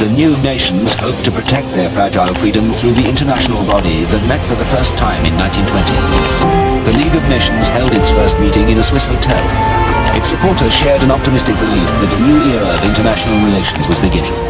The new nations hoped to protect their fragile freedom through the international body that met for the first time in 1920. The League of Nations held its first meeting in a Swiss hotel. Its supporters shared an optimistic belief that a new era of international relations was beginning.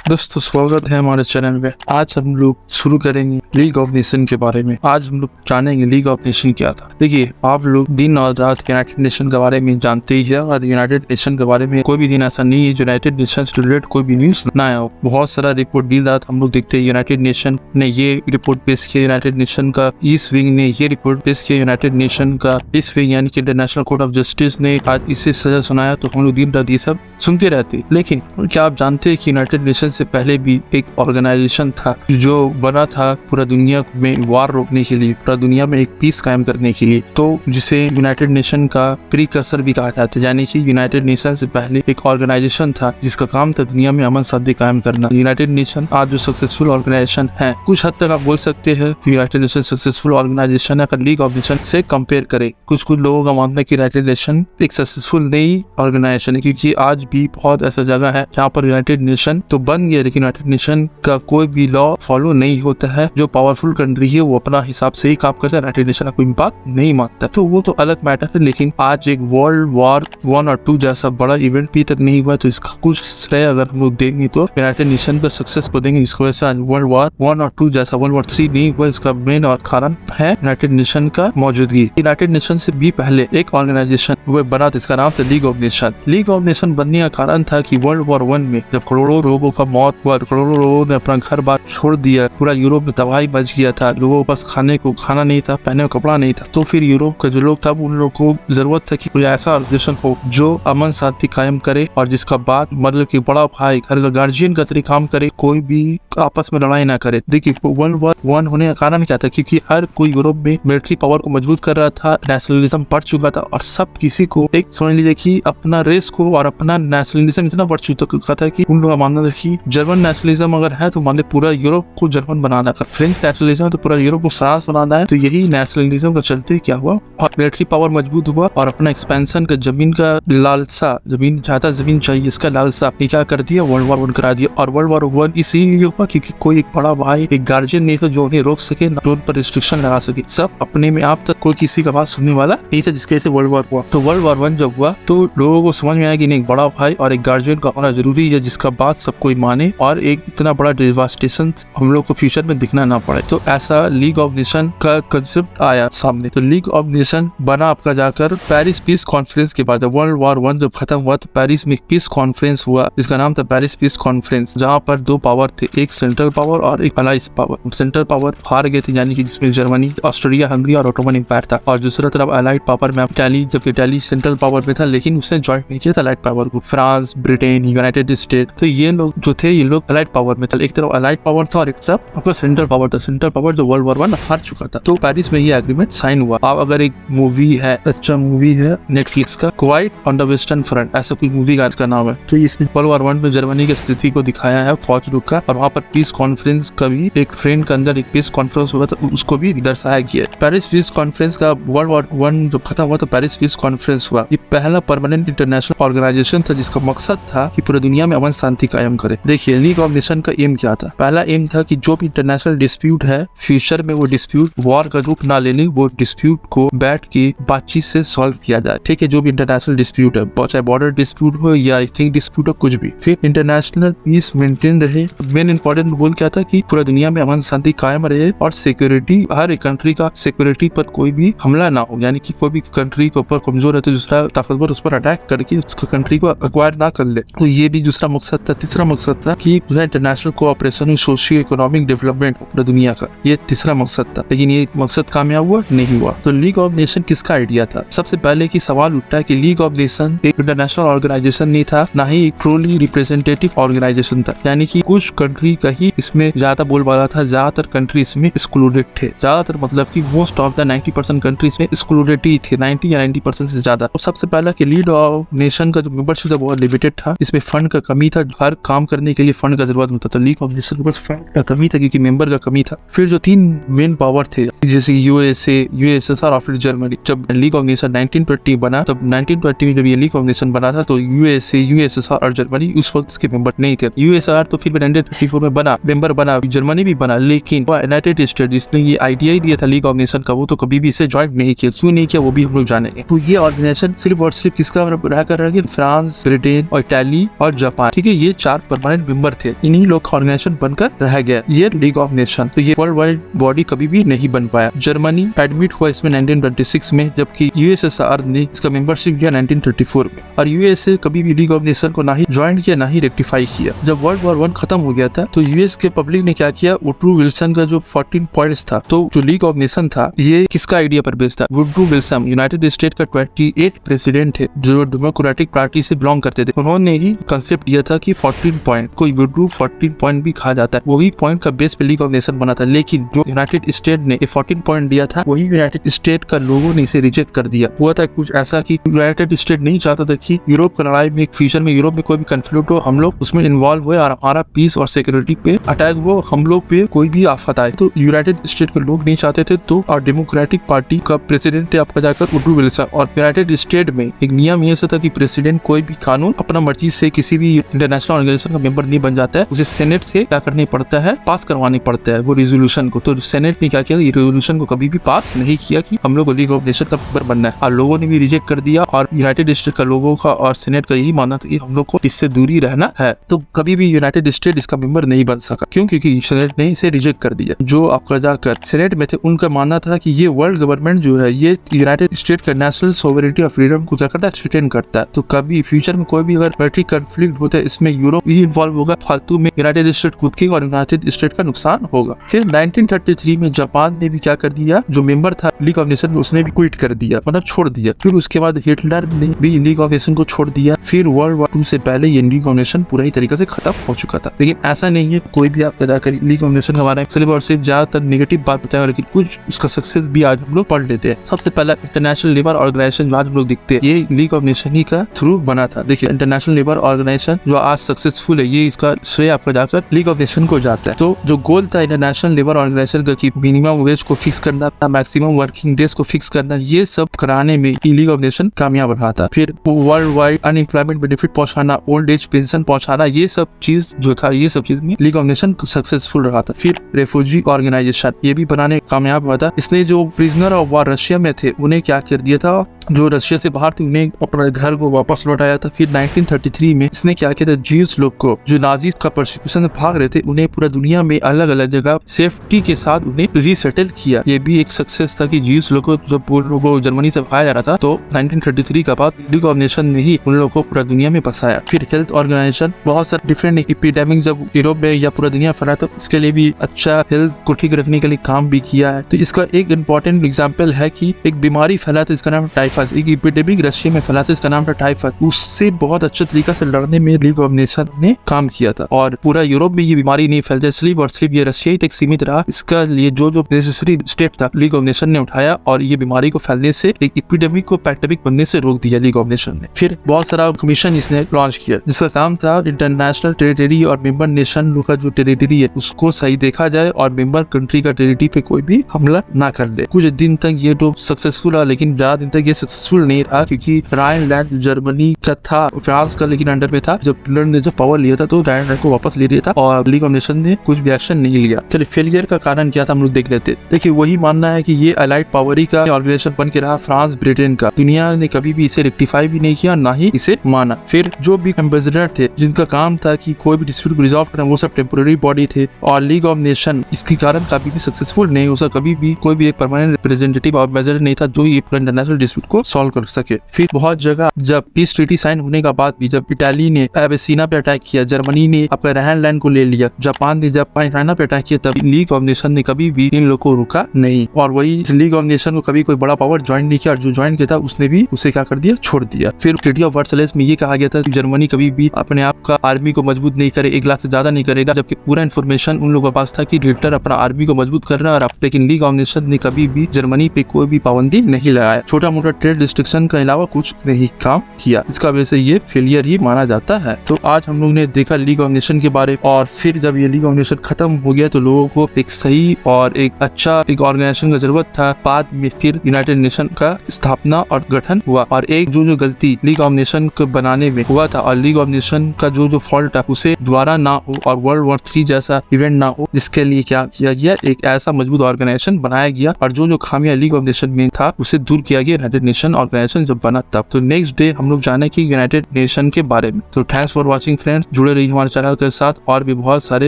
दोस्तों स्वागत है हमारे channel में। आज हम लोग शुरू करेंगे लीग ऑफ नेशन के बारे में। आज हम लोग जानेंगे लीग ऑफ नेशन क्या था। देखिए, आप लोग दिन और रात यूनाइटेड नेशन के बारे में जानते ही है, और यूनाइटेड नेशन के बारे में कोई भी दिन ऐसा नहीं है यूनाइटेड नेशन से रिलेटेड कोई भी न्यूज ना आया हो। बहुत सारा रिपोर्ट दिन रात हम लोग देखते हैं। यूनाइटेड नेशन ने ये रिपोर्ट पेश किया, यूनाइटेड नेशन का ईस्ट विंग ने ये रिपोर्ट पेश किया, यूनाइटेड नेशन का ईस्ट विंग यानी कि इंटरनेशनल कोर्ट ऑफ जस्टिस ने आज इसे सजा सुनाया। तो हम लोग दिन रात ये सब सुनते रहते। लेकिन क्या आप जानते हैं कि यूनाइटेड नेशन से पहले भी एक ऑर्गेनाइजेशन था जो बना था पूरा दुनिया में वार रोकने के लिए, पूरा दुनिया में एक पीस कायम करने के लिए, तो जिसे यूनाइटेड नेशन का प्रीकसर भी कहा जाता है। यानी कि यूनाइटेड नेशन से पहले एक ऑर्गेनाइजेशन था जिसका काम था दुनिया में अमन शांति कायम करना। यूनाइटेड नेशन आज जो सक्सेसफुल ऑर्गेनाइजेशन है, कुछ हद तक आप बोल सकते हैं यूनाइटेड नेशन सक्सेसफुल ऑर्गेनाइजेशन है अगर लीग ऑफ नेशन से कंपेयर करे। कुछ लोगों का मानना है कि यूनाइटेड नेशन एक सक्सेसफुल नई ऑर्गेनाइजेशन है, क्योंकि आज भी बहुत ऐसा जगह है जहाँ पर यूनाइटेड नेशन तो बन गया, लेकिन यूनाइटेड नेशन का कोई भी लॉ फॉलो नहीं होता है। जो पावरफुल कंट्री है वो अपना हिसाब से ही काम करता है, यूनाइटेड नेशन का कोई बात नहीं मानता, तो वो तो अलग मैटर है। लेकिन आज एक वर्ल्ड वॉर 1 और 2 जैसा बड़ा इवेंट भी तक नहीं हुआ, तो इसका कुछ श्रेय अगर हम लोग देंगे तो यूनाइटेड नेशन का सक्सेस को देंगे, जिसकी वजह से आज वर्ल्ड वॉर 1 और 2 जैसा वर्ल्ड वॉर 3 नहीं हुआ। इसका मेन और कारण है यूनाइटेड नेशन का मौजूदगी। यूनाइटेड नेशन से भी पहले एक ऑर्गेनाइजेशन वो बना था, इसका नाम था league of nation. League of nation बनने का कारण था कि वर्ल्ड वॉर 1 में जब करोड़ों लोगों का मौत हुआ, करोड़ों लोगों ने अपना घर बार छोड़ दिया, पूरा यूरोप में तबाही मच गया था, लोगों के पास खाने को खाना नहीं था, पहने को कपड़ा नहीं था, तो फिर यूरोप का जो लोग था उन लोगों को जरूरत था कि कोई ऐसा ऑर्गेनाइजेशन हो जो अमन शांति कायम करे, और जिसका बात मतलब कि बड़ा भाई घर का गार्जियन का तरीके काम करे, कोई भी आपस में लड़ाई ना करे। देखिए, वर्ल्ड वॉर 1 होने का कारण क्या था, क्योंकि हर कोई यूरोप में मिलिट्री पावर को मजबूत कर रहा था, नेशनलिज्म बढ़ चुका था, और सब किसी को एक समझ लीजिए कि अपना रेस को और अपना नेशनलिज्म इतना बढ़ चुका था कि उन लोगों का मानना था कि जर्मन नेशनलिज्म अगर है तो मान पूरा यूरोप को जर्मन बनाना था, फ्रेंच नेशनलिज्म तो पूरा यूरोप को फ्रांस बनाना है। तो यही नेशनलिज्म का चलते क्या हुआ, और मिलिट्री पावर मजबूत हुआ, और अपना एक्सपेंशन का जमीन का लालसा, जमीन ज्यादा जमीन चाहिए इसका लालसा क्या कर दिया, वर्ल्ड वॉर 1 करा दिया। और वर्ल्ड वॉर 1 इसीलिए हुआ क्योंकि कोई एक बड़ा भाई एक गार्जियन नहीं था जो उन्हें रोक सके, जो उन पर रिस्ट्रिक्शन लगा सके। सब अपने में आप तक कोई किसी का बात सुनने वाला नहीं था, जिसके से वर्ल्ड वॉर हुआ। तो वर्ल्ड वॉर 1 जब हुआ तो लोगों को समझ में आया कि नहीं, एक बड़ा भाई और एक गार्जियन का होना जरूरी है, जिसका बात सब कोई माने, और एक इतना बड़ा डिवास्टेशन हम लोग को फ्यूचर में दिखना ना पड़े। तो ऐसा लीग ऑफ नेशन का कंसेप्ट आया सामने। तो लीग ऑफ नेशन बना आपका जाकर पेरिस पीस कॉन्फ्रेंस के बाद। वर्ल्ड वॉर 1 जब खत्म हुआ तो पेरिस में एक पीस कॉन्फ्रेंस हुआ, जिसका नाम था पेरिस पीस कॉन्फ्रेंस, जहाँ पर 2 पावर थे, एक सेंट्रल पावर और एक अलाइज पावर। सेंट्रल पावर हार गए थे, यानी कि जिसमें जर्मनी, ऑस्ट्रिया, हंगरी और ऑटोमन एम्पायर था, और दूसरा तरफ अलाइड पावर में इटाली, जबकि इटाली सेंट्रल पावर में था लेकिन उसने ज्वाइन नहीं किया था अलाइड पावर को, फ्रांस, ब्रिटेन, यूनाइटेड स्टेट। तो ये लोग जो थे ये लोग अलाइड पावर में थे, एक तरफ अलाइड पावर था और एक तरफ आपका सेंट्रल पावर था। सेंट्रल पावर जो वर्ल्ड वॉर 1 हार चुका था। तो पेरिस में ये एग्रीमेंट साइन हुआ। अब अगर एक मूवी है, अच्छा मूवी है नेटफ्लिक्स का, quite on the western front, ऐसा कोई मूवी का इसका नाम है। तो इसमें वर्ल्ड वॉर 1 में जर्मनी की स्थिति को दिखाया है, फौज रुक का, और वहाँ पर पीस कॉन्फ्रेंस का भी एक फ्रेंड के अंदर एक पीस कॉन्फ्रेंस हुआ था, उसको भी दर्शाया गया। पेरिस पीस कॉन्फ्रेंस का वर्ल्ड वॉर 1 जब खत्म हुआ तो पेरिस पीस कॉन्फ्रेंस हुआ। ये पहला परमानेंट इंटरनेशनल ऑर्गेनाइजेशन था जिसका मकसद था कि पूरी दुनिया में अमन शांति कायम करे। देखिए, लीग ऑफ नेशन का एम क्या था। पहला एम था कि जो भी इंटरनेशनल डिस्प्यूट है फ्यूचर में वो डिस्प्यूट वॉर का रूप ना लेने, वो डिस्प्यूट को बैठ के बातचीत से सॉल्व किया जाए। ठीक है, जो भी इंटरनेशनल डिस्प्यूट है, चाहे बॉर्डर डिस्प्यूट हो या आई थिंक डिस्प्यूट हो, कुछ भी, फिर इंटरनेशनल पीस मेंटेन रहे। मेन इंपॉर्टेंट गोल क्या था कि पूरा दुनिया में अमन शांति कायम रहे, और सिक्योरिटी, हर एक कंट्री का सिक्योरिटी पर कोई भी हमला ना हो, यानी कि कोई भी कंट्री के ऊपर कमजोर है तो दूसरा ताकतवर उस पर अटैक करके उस कंट्री को एक्वायर ना कर ले। तो ये भी दूसरा मकसद था। तीसरा मकसद था कि international cooperation, socio economic development पूरी दुनिया का, ये तीसरा मकसद था। लेकिन ये मकसद कामयाब हुआ नहीं हुआ। तो लीग ऑफ नेशन किसका आइडिया था? सबसे पहले की सवाल उठता है कि लीग ऑफ नेशन एक इंटरनेशनल ऑर्गेनाइजेशन नहीं था, ना ही एक ट्रूली रिप्रेजेंटेटिव ऑर्गेनाइजेशन था, यानी कि कुछ कंट्री का ही इसमें ज्यादा बोलबाला था, ज्यादातर कंट्री इसमें एक्सक्लूडेड थे। ज्यादातर मतलब कि मोस्ट ऑफ द 90% कंट्रीज में एक्सक्लूडेड ही थे, 90 या 90% से ज्यादा। तो सबसे पहला कि लीग ऑफ नेशन का जो मेंबरशिप था बहुत लिमिटेड था, इसमें फंड का कमी था, हर काम करने के लिए फंड का जरूरत होता था। लीग ऑफ नेशन के पास फंड का कमी था क्योंकि मेंबर का कमी था। फिर जो 3 मेन पावर थे जैसे यूएसए, यूएसएसआर और फिर जर्मनी, जब लीग ऑफ नेशन 1920 बना, तब 1920 में जब ये लीग ऑफ नेशन बना था तो यूएसए, यूएसएसआर और जर्मनी उस वक्त इसके मेंबर नहीं थे। यूएसआर तो फिर 1934 में बना, मेंबर बना, जर्मनी भी बना, लेकिन यूनाइटेड स्टेट जिसने ये आइडिया दिया था लीग ऑफ नेशन का, वो तो कभी भी इसे ज्वाइन नहीं किया। क्यों नहीं किया वो भी हम लोग जानेंगे। तो ये ऑर्गेनाइजेशन सिर्फ और सिर्फ किसका रह कर रह गया, फ्रांस, ब्रिटेन और इटाली और जापान, ठीक है, ये 4 परमानेंट मेंबर थे। इन्हीं लोग का ऑर्गेनाइजेशन बनकर रह गया ये लीग ऑफ नेशन। तो ये वर्ल्ड वाइड बॉडी कभी भी नहीं बन पाया। जर्मनी एडमिट हुआ इसमें 1926 में, जबकि यूएसएसआर ने इसका मेंबरशिप किया 1934 में। और यूएसए कभी भी लीग ऑफ नेशन को ना ही ज्वाइन किया ना ही रेक्टिफाई किया। जब वर्ल्ड वॉर 1 खत्म हो गया था तो यूएस के पब्लिक ने क्या किया, वुडरू विल्सन का जो 14 पॉइंट्स था, तो जो लीग ऑफ नेशन था ये किसका आइडिया पर बेस्ड था, वुडरू विल्सन यूनाइटेड स्टेट का 28 प्रेसिडेंट थे जो डेमोक्रेटिक पार्टी से बिलोंग करते थे। उन्होंने ही कंसेप्ट दिया था कि 14 पॉइंट को वुडरू 14 पॉइंट भी कहा जाता है। वही पॉइंट का बेस पे लीग ऑफ नेशन बना था। लेकिन जो यूनाइटेड स्टेट ने 14 पॉइंट दिया था वही यूनाइटेड स्टेट का लोगों ने इसे रिजेक्ट कर दिया। हुआ था कुछ ऐसा कि यूनाइटेड स्टेट नहीं चाहता था कि यूरोप का लड़ाई में, फ्यूचर में यूरोप में कोई भी कंफ्लिक्ट हो, हम लोग उसमें इन्वॉल्व हुए और हमारा पीस और सिक्योरिटी पे अटैक हो, हम लोग पे कोई भी आफत आए। तो यूनाइटेड स्टेट के लोग नहीं चाहते थे। तो और डेमोक्रेटिक पार्टी का प्रेसिडेंट है आपका जाकर वुडरू विल्सन। और यूनाइटेड स्टेट में एक नियम ये था कि प्रेसिडेंट कोई भी कानून अपना मर्जी से किसी भी इंटरनेशनल ऑर्गेनाइजेशन का मेंबर नहीं बन जाता है, उसे सेनेट से क्या करनी पड़ता है, पास करवानी पड़ता है वो रेजोल्यूशन को। तो सेनेट ने क्या किया, ये रेजोल्यूशन को कभी भी पास नहीं किया कि हम लोग को लीग ऑफ नेशन का मेंबर बनना है। और लोगों ने भी रिजेक्ट कर दिया। और यूनाइटेड स्टेट का लोगों का और सेनेट का यही मानना था कि हम लोग को इससे दूरी रहना है। तो कभी भी यूनाइटेड स्टेट इसका मेंबर नहीं बन सका। क्यों? क्योंकि सेनेट ने इसे रिजेक्ट कर दिया। जो आपका जाकर सेनेट में थे उनका मानना था कि ये वर्ल्ड गवर्नमेंट जो है ये यूनाइटेड स्टेट का नेशनल सोवरेनिटी और फ्रीडम को क्या करता है, थ्रेटन करता है। तो कभी फ्यूचर में कोई भी अगर मिलिट्री कॉन्फ्लिक्ट होता है इसमें यूरोप ही इन्वॉल्व होगा, फालतू में यूनाइटेड स्टेट कूद के और यूनाइटेड स्टेट का नुकसान होगा। फिर 1933 में जापान ने भी क्या कर दिया, जो मेंबर था लीग ऑफ नेशन उसने भी क्विट कर दिया, मतलब छोड़ दिया। फिर उसके बाद हिटलर ने भी लीग ऑफ नेशन को छोड़ दिया। फिर वर्ल्ड वॉर 2 से पहले ये लीग ऑफ नेशन पूरा ही तरीके से खत्म हो चुका था। लेकिन ऐसा नहीं है कोई भी आप पैदा करी लीग ऑफ नेशन के बारे में सिर्फ और सिर्फ ज्यादातर नेगेटिव बात बताया, लेकिन कुछ उसका सक्सेस भी आज हम लोग पढ़ लेते हैं। सबसे पहला इंटरनेशनल लेबर ऑर्गेनाइजेशन जो आज हम लोग दिखते हैं ये लीग ऑफ नेशन ही का थ्रू बना था। देखिए इंटरनेशनल लेबर ऑर्गेनाइजेशन जो आज सक्सेसफुल है ये इसका श्रेय आपका जाकर लीग ऑफ नेशन को जाता है। तो जो गोल था इंटरनेशनल लेबर ऑर्गेनाइजेशन का कि मिनिमम वेज को फिक्स करना, मैक्सिमम वर्किंग डेज को फिक्स करना, ये सब कराने में लीग ऑफ नेशन कामयाब रहा था। फिर वर्ल्ड वाइड अनएम्प्लॉयमेंट बेनिफिट पहुंचाना, ओल्ड एज पेंशन पहुंचाना, ये सब चीज जो था ये सब चीज में लीग ऑफ नेशन सक्सेसफुल रहा था। फिर रेफ्यूजी ऑर्गेनाइजेशन ये भी बनाने कामयाब हुआ था। इसने जो प्रिजनर ऑफ वार रशिया में थे उन्हें क्या कर दिया था, जो रशिया से बाहर थे उन्हें अपने घर को वापस लौटाया था। फिर 1933 में इसने क्या किया था, जीव्स लोग को जो नाजी का परसिक्यूशन में भाग रहे थे उन्हें पूरा दुनिया में अलग अलग जगह सेफ्टी के साथ उन्हें रीसेटल किया। ये भी एक सक्सेस था कि जीव्स लोग को जब लोगों को जर्मनी से भगाया जा रहा था तो 1933 के बाद लीग ऑफ नेशन ने ही उन लोगों को पूरा दुनिया में बसाया। फिर हेल्थ ऑर्गेनाइजेशन बहुत सारे डिफरेंट एपिडेमिक जब यूरोप में या पूरा दुनिया फैला तो उसके लिए भी अच्छा हेल्थ को ठीक रखने के लिए काम भी किया है। तो इसका एक इम्पोर्टेंट एग्जाम्पल है कि एक बीमारी फैला था इसका नाम टाइफस, एक एपिडेमिक रशिया में फैला था इसका नाम था टाइफस। उससे बहुत अच्छे तरीका से लड़ने में लीग ऑफ नेशन ने काम किया था और पूरा यूरोप में ये बीमारी नहीं फैल जाए सिर्फ और सिर्फ ये रशिया ही तक सीमित रहा। इसका लिए जो नेसेसरी स्टेप था लीग ऑफ नेशन ने उठाया और ये बीमारी को फैलने से, एक एपिडेमिक को पैंडेमिक बनने से रोक दिया लीग ऑफ नेशन ने। फिर बहुत सारा कमीशन इसने लॉन्च किया जिसका काम था इंटरनेशनल टेरिटरी और मेंबर नेशन लोग का जो टेरिटरी है उसको सही देखा जाए और मेंबर कंट्री का टेरिटरी पे कोई भी हमला ना कर ले। कुछ दिन तक ये तो सक्सेसफुल रहा लेकिन ज्यादा दिन तक ये सक्सेसफुल नहीं रहा क्योंकि राइनलैंड जर्मनी का था, फ्रांस का लेकिन अंडर में था। जब हिटलर ने जब पावर लिया था तो राइनलैंड को वापस ले लिया था और लीग ऑफ नेशन ने कुछ भी एक्शन नहीं लिया। चलिए फेलियर का कारण क्या था हम लोग देख लेते। देखिए वही मानना है कि ये अलाइड पावर ही का ऑर्गेनाइजेशन बन के रहा, फ्रांस ब्रिटेन का। दुनिया ने कभी भी इसे रेक्टिफाई भी नहीं किया ना ही इसे माना। फिर जो भी एम्बेसडर थे जिनका काम था कि कोई भी डिस्प्यूट को रिजॉल्व करना वो सब टेम्पोररी बॉडी थे और लीग ऑफ नेशन इसके कारण कभी भी सक्सेसफुल नहीं हो सका। कभी भी कोई भी एक परमानेंट रिप्रेजेंटेटिव और एम्बेसडर नहीं था जो ये इंटरनेशनल डिस्प्यूट को सॉल्व कर सके। फिर बहुत जगह जब पीस ट्रीटी साइन होने का बाद भी जब इटाली ने एबेसिना पे अटैक किया, जर्मनी ने अपने राइनलैंड को ले लिया, जापान ने जब चाइना पे अटैक किया, तब लीग ऑफ नेशन ने कभी भी इन लोगों को रुका नहीं। और वही लीग ऑफ नेशन को कभी कोई बड़ा पावर ज्वाइन नहीं किया और जो ज्वाइन किया था उसने भी उसे क्या कर दिया, छोड़ दिया। फिर ट्रीटी ऑफ वर्साइलेस में ये कहा गया था कि जर्मनी कभी भी अपने आप का आर्मी को मजबूत नहीं करे, 1 लाख से ज्यादा नहीं करेगा, जबकि पूरा इन्फॉर्मेशन उन लोगों के पास था कि हिटलर अपना आर्मी को मजबूत कर रहा है। और लेकिन लीग ऑफ नेशन ने कभी भी जर्मनी पे कोई भी पाबंदी नहीं लगाया, छोटा मोटा ट्रेड रिस्ट्रिक्शन के अलावा कुछ नहीं काम किया। इसका वजह से ये फेलियर ही माना जाता है। तो आज हम लोग ने देखा लीग ऑफ नेशन के बारे और फिर जब ये लीग ऑफ नेशन खत्म हो गया तो लोगों को एक सही और एक अच्छा एक ऑर्गेनाइजेशन का जरूरत था। बाद में फिर यूनाइटेड नेशन का स्थापना और गठन हुआ, और एक जो गलती लीग ऑफ नेशन को बनाने में हुआ था और लीग ऑफ नेशन का जो फॉल्ट है उसे दोबारा ना हो और वर्ल्ड वॉर 3 जैसा इवेंट ना हो, जिसके लिए क्या किया गया, एक ऐसा मजबूत ऑर्गेनाइजेशन बनाया गया और जो खामियां लीग ऑफ नेशन में था उसे दूर किया गया यूनाइटेड नेशन ऑर्गेनाइजेशन जब बना तब। तो नेक्स्ट डे हम लोग जाने की यूनाइटेड नेशन के बारे में। तो थैंक्स फॉर वॉचिंग फ्रेंड्स, जुड़े रहिए हमारे चैनल के साथ, और भी बहुत सारे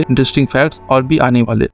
इंटरेस्टिंग फैक्ट्स और भी आने वाले।